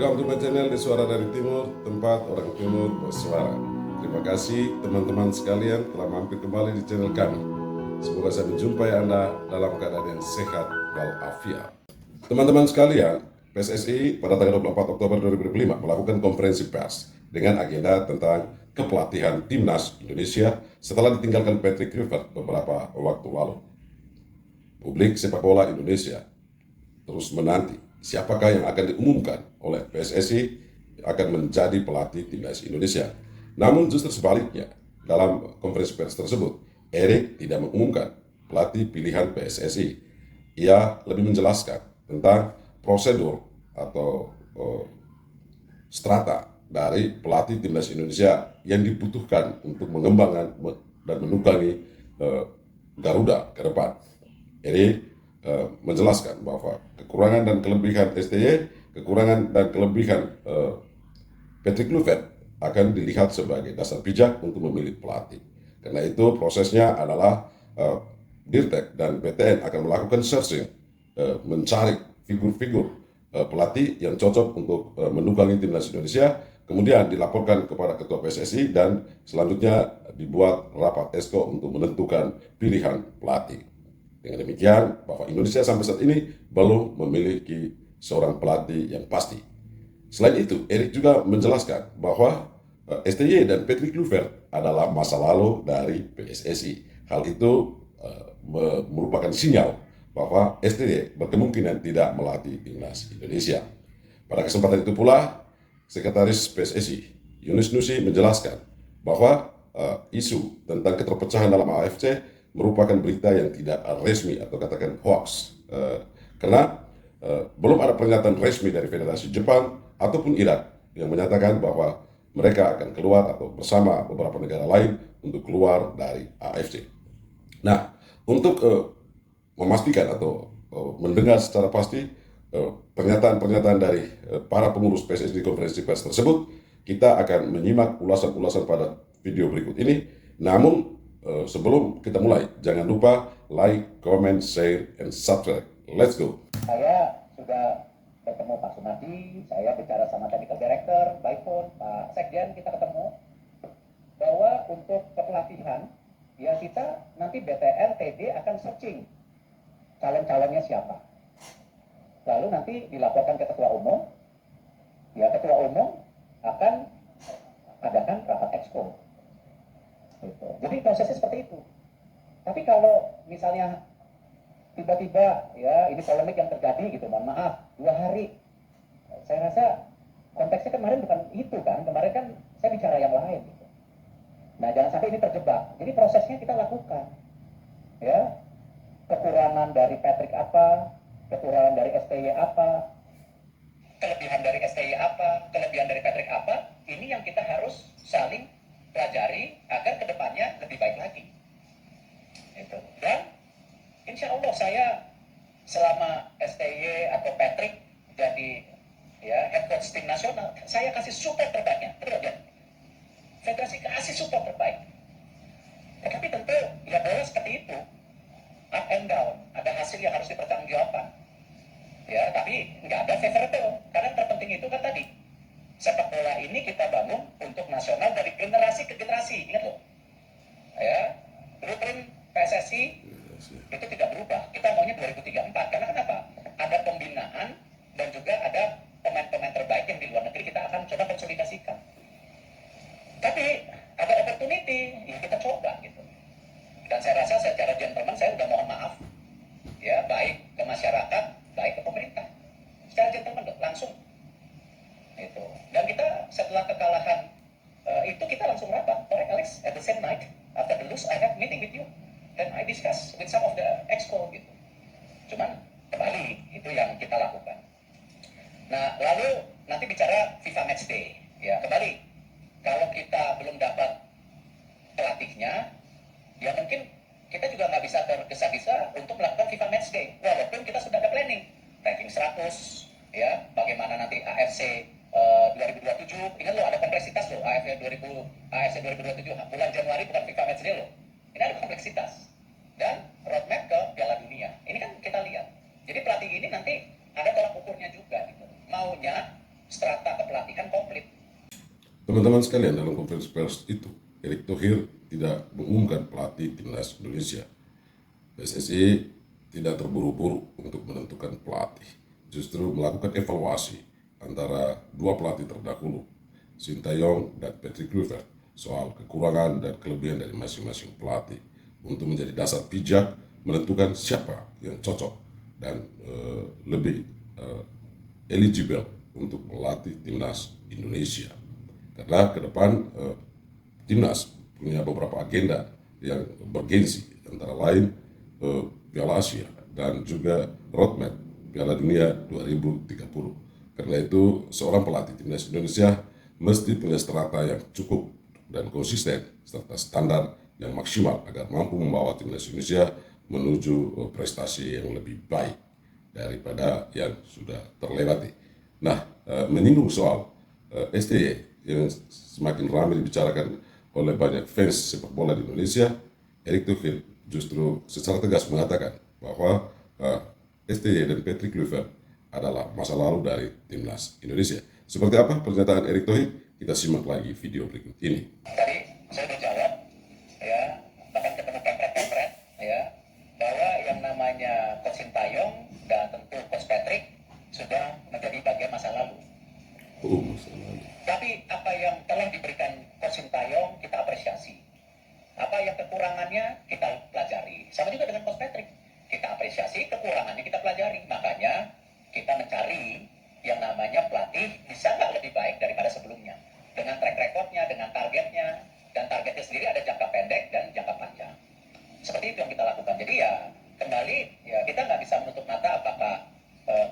Welcome to my channel di Suara dari Timur, tempat orang Timur bersuara. Terima kasih teman-teman sekalian telah mampir kembali di channel kami. Semoga saya menjumpai Anda dalam keadaan yang sehat walafiat. Teman-teman sekalian, PSSI pada tanggal 24 Oktober 2025 melakukan konferensi pers dengan agenda tentang kepelatihan Timnas Indonesia setelah ditinggalkan Patrick Kluivert beberapa waktu lalu. Publik sepak bola Indonesia terus menanti siapakah yang akan diumumkan oleh PSSI akan menjadi pelatih Timnas Indonesia. Namun justru sebaliknya, dalam konferensi pers tersebut, Erik tidak mengumumkan pelatih pilihan PSSI. Ia lebih menjelaskan tentang prosedur atau strata dari pelatih Timnas Indonesia yang dibutuhkan untuk mengembangkan dan menunggangi Garuda ke depan. Erik menjelaskan bahwa kekurangan dan kelebihan STY, kekurangan dan kelebihan Patrick Kluivert akan dilihat sebagai dasar bijak untuk memilih pelatih. Karena itu prosesnya adalah Dirtek dan PTN akan melakukan searching, mencari figur-figur pelatih yang cocok untuk menunggangi Timnas Indonesia, kemudian dilaporkan kepada Ketua PSSI dan selanjutnya dibuat rapat esko untuk menentukan pilihan pelatih. Dengan demikian, bahwa Indonesia sampai saat ini belum memiliki seorang pelatih yang pasti. Selain itu, Erik juga menjelaskan bahwa STY dan Patrick Kluivert adalah masa lalu dari PSSI. Hal itu merupakan sinyal bahwa STY berkemungkinan tidak melatih Timnas Indonesia. Pada kesempatan itu pula, Sekretaris PSSI Yunus Nusi menjelaskan bahwa isu tentang keterpecahan dalam AFC merupakan berita yang tidak resmi atau katakan hoax, karena belum ada pernyataan resmi dari Federasi Jepang ataupun Irak yang menyatakan bahwa mereka akan keluar atau bersama beberapa negara lain untuk keluar dari AFC. Nah, untuk memastikan atau mendengar secara pasti pernyataan-pernyataan dari para pengurus PSSI di konferensi pers tersebut, kita akan menyimak ulasan-ulasan pada video berikut ini. Namun sebelum kita mulai, jangan lupa like, comment, share, and subscribe. Let's go. Saya sudah bertemu Pak Sunardi, saya bicara sama Technical Director, by phone, Pak Sekjen, kita ketemu bahwa untuk kepelatihan, ya kita nanti BTN, TD akan searching calon-calonnya siapa. Lalu nanti dilaporkan ke Ketua Umum, ya Ketua Umum akan adakan rapat exco. Gitu. Jadi prosesnya seperti itu. Tapi kalau misalnya tiba-tiba ya ini polemik yang terjadi gitu, mohon maaf 2 hari, saya rasa konteksnya kemarin bukan itu kan, kemarin kan saya bicara yang lain gitu. Nah jangan sampai ini terjebak. Jadi prosesnya kita lakukan, ya kekurangan dari Patrick apa, kekurangan dari STY apa, kelebihan dari STY apa, kelebihan dari Patrick apa, ini yang kita harus saling pelajari agar kedepannya lebih baik lagi. Itu. Dan insya Allah saya selama STY atau Patrick jadi ya head coach tim nasional, saya kasih support terbaiknya. Betul ya? Federasi kasih support terbaik. Tetapi tentu ya bola seperti itu, up and down, ada hasil yang harus dipertanggungjawabkan. Ya, tapi nggak ada favorable. Karena yang terpenting itu kan tadi, sepak bola ini kita bangun untuk nasional dari generasi ke generasi. Ingat loh, ya blueprint PSSI itu tidak berubah. Kita maunya 2034. Karena kenapa? Ada pembinaan dan juga ada pemain-pemain terbaik yang di luar negeri kita akan coba konsolidasikan. Tapi ada opportunity, ya kita coba gitu. Dan saya rasa secara gentleman saya udah mohon maaf, ya baik ke masyarakat, baik ke pemerintah. Secara gentleman langsung. Itu. Dan kita setelah kekalahan itu kita langsung rapat. Correct Alex? At the same night after the lose, I have meeting with you and I discuss with some of the exco gitu. Cuman kembali itu yang kita lakukan. Nah lalu nanti bicara FIFA Match Day. Ya kembali kalau kita belum dapat pelatihnya, ya mungkin kita juga nggak bisa tergesa-gesa untuk melakukan FIFA Match Day. Walaupun kita sudah ada planning, ranking 100, ya bagaimana nanti AFC 2027, ingat loh ada kompleksitas loh AFC 2027 bulan Januari bukan FIFA Match Day loh. Ini ada kompleksitas dan roadmap ke Piala Dunia. Ini kan kita lihat. Jadi pelatih ini nanti ada tolak ukurnya juga gitu. Maunya strata kepelatihan komplit. Teman-teman sekalian, dalam konferensi pers itu, Erick Thohir tidak mengumumkan pelatih timnas Indonesia. PSSI tidak terburu-buru untuk menentukan pelatih, justru melakukan evaluasi antara dua pelatih terdahulu, Sintayong dan Patrick Kluivert, soal kekurangan dan kelebihan dari masing-masing pelatih untuk menjadi dasar bijak menentukan siapa yang cocok dan lebih eligible untuk melatih timnas Indonesia. Karena ke depan timnas punya beberapa agenda yang bergengsi, antara lain Piala Asia dan juga roadmap Piala Dunia 2030. Karena itu seorang pelatih timnas Indonesia mesti punya strata yang cukup dan konsisten serta standar yang maksimal agar mampu membawa timnas Indonesia menuju prestasi yang lebih baik daripada yang sudah terlewati. Nah, menyinggung soal STY yang semakin ramai dibicarakan oleh banyak fans sepak bola di Indonesia, Erick Thohir justru secara tegas mengatakan bahwa STY dan Patrick Kluivert adalah masa lalu dari timnas Indonesia. Seperti apa pernyataan Erick Thohir? Kita simak lagi video berikut ini. Tadi saya udah jawab, ya, bahkan ketemu pempret-pempret, ya, bahwa yang namanya Coach Sintayong dan tentu Coach Patrick sudah menjadi bagian masa lalu. Tapi apa yang telah diberikan Coach Sintayong kita apresiasi. Apa yang kekurangannya kita pelajari. Sama juga dengan Coach Patrick. Kita apresiasi, kekurangannya kita pelajari. Makanya kita mencari yang namanya pelatih bisa nggak lebih baik daripada sebelumnya. Dengan track recordnya, dengan targetnya. Dan targetnya sendiri ada jangka pendek dan jangka panjang. Seperti itu yang kita lakukan. Jadi ya kembali ya kita nggak bisa menutup mata apakah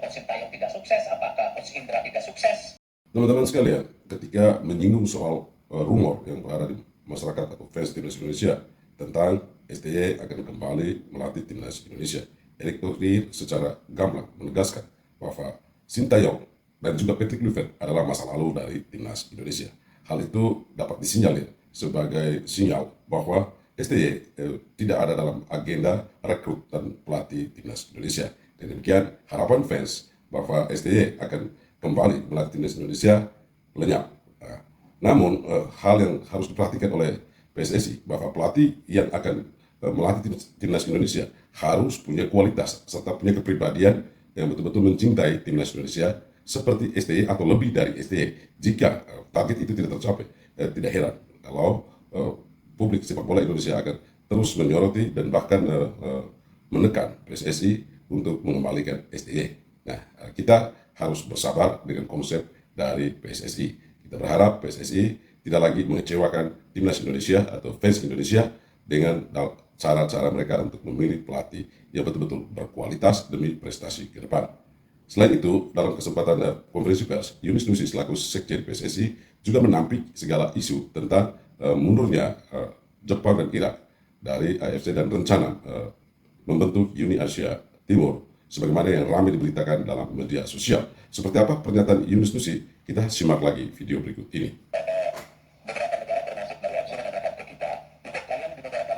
Coach Sintayong tidak sukses, apakah Coach Indra tidak sukses. Teman-teman sekalian, ketika menyinggung soal rumor yang berada di masyarakat atau fans timnas Indonesia tentang STY akan kembali melatih timnas Indonesia, Erick Thohir secara gamblang menegaskan bahwa Sintayong dan juga Patrick Kluivert adalah masa lalu dari timnas Indonesia. Hal itu dapat disinyalir sebagai sinyal bahwa STY tidak ada dalam agenda rekrut dan pelatih timnas Indonesia. Dan demikian harapan fans bahwa STY akan kembali melatih timnas Indonesia lenyap. Namun hal yang harus diperhatikan oleh PSSI bahwa pelatih yang akan melatih timnas Indonesia harus punya kualitas serta punya kepribadian yang betul-betul mencintai timnas Indonesia seperti STY atau lebih dari STY. Jika target itu tidak tercapai, tidak heran kalau publik sepak bola Indonesia akan terus menyoroti dan bahkan menekan PSSI untuk mengembalikan STY. Nah, kita harus bersabar dengan konsep dari PSSI. Kita berharap PSSI tidak lagi mengecewakan timnas Indonesia atau fans Indonesia dengan cara-cara mereka untuk memilih pelatih yang betul-betul berkualitas demi prestasi ke depan. Selain itu, dalam kesempatan konferensi pers, Yunus Nusi selaku Sekjen PSSI juga menampik segala isu tentang mundurnya Jepang dan Irak dari AFC dan rencana membentuk Uni Asia Timur sebagaimana yang ramai diberitakan dalam media sosial. Seperti apa pernyataan Yunus Nusi? Kita simak lagi video berikut ini. Beberapa negara termasuk dari ASEAN yang datang ke kita, itu kalian di beberapa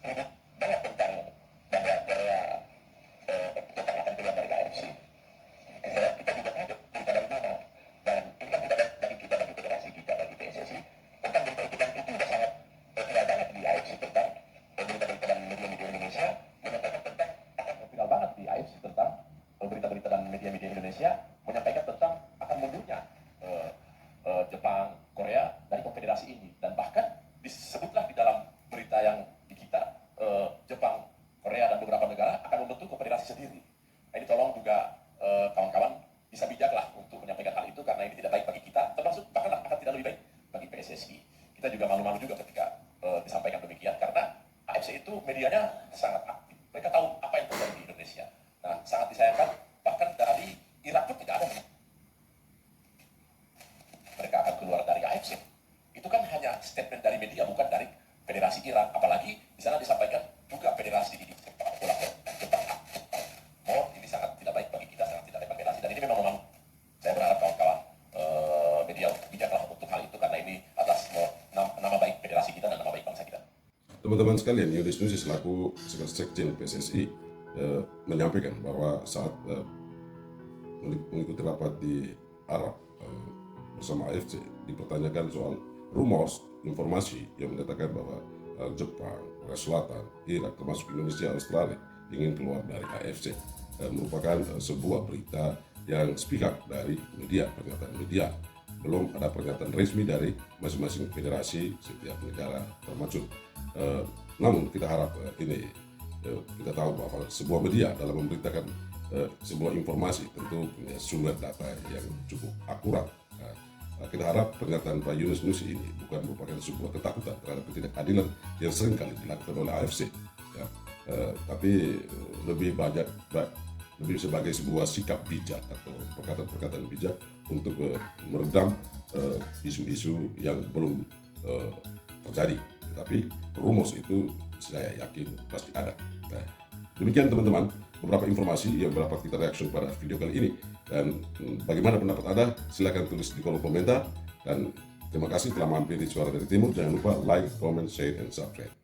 ribut banyak tentang bahwa Korea Jepang akan keluar dari AFC. Kita juga kaget berita dari mana, dan ini kan tidak dari kita, bagi federasi kita, bagi PSSI, tentang berita itu, dan itu sudah sangat viral banget di AFC tentang berita-berita dan media-media Indonesia menyatakan tentang akan viral banget di AFC tentang berita-berita dan media-media Indonesia menyampaikan tentang akan mundurnya Jepang, Korea dari konfederasi ini, dan bahkan disebutlah di dalam berita yang di kita Jepang, Korea dan beberapa negara akan membentuk konfederasi sendiri. Nah, ini tolong juga kawan-kawan bisa bijaklah untuk menyampaikan hal itu karena ini tidak baik bagi kita, termasuk bahkan akan tidak lebih baik bagi PSSI. Kita juga malu-malu juga ketika disampaikan demikian karena AFC itu medianya sangat aktif. Mereka tahu apa yang terjadi di Indonesia. Nah, sangat disayangkan bahkan dari Irak pun tidak ada mereka akan keluar dari AFC. Itu kan hanya statement dari media, bukan dari Federasi Irak. Apalagi di sana disampaikan juga Federasi di sepak bola Jepang. Oh, ini sangat tidak baik bagi kita, sangat tidak baik bagi Federasi. Dan ini memang saya berharap kawan-kawan media bijaklah untuk hal itu karena ini atas nama baik Federasi kita dan nama baik bangsa kita. Teman-teman sekalian, Yunus Nusi selaku Sekjen PSSI menyampaikan bahwa saat mengikuti rapat di Arab bersama AFC dipertanyakan soal rumors informasi yang menyatakan bahwa Jepang, Korea Selatan, Irak, termasuk Indonesia, Australia ingin keluar dari AFC. Merupakan sebuah berita yang sepihak dari media, pernyataan media. Belum ada pernyataan resmi dari masing-masing federasi setiap negara termasuk. Namun kita harap kita tahu bahwa sebuah media dalam memberitakan sebuah informasi tentu punya sumber data yang cukup akurat. Kita harap pernyataan Pak Yunus Nusi ini bukan merupakan sebuah ketakutan terhadap ketidakadilan yang sering kali dilakukan oleh AFC, ya. Tapi lebih sebagai sebuah sikap bijak atau perkataan-perkataan bijak untuk meredam isu-isu yang belum terjadi. Tapi rumus itu saya yakin pasti ada. Nah, demikian teman-teman, beberapa informasi yang dapat kita reaksi pada video kali ini. Dan bagaimana pendapat Anda? Silahkan tulis di kolom komentar. Dan terima kasih telah mampir di Suara dari Timur. Jangan lupa like, comment, share, and subscribe.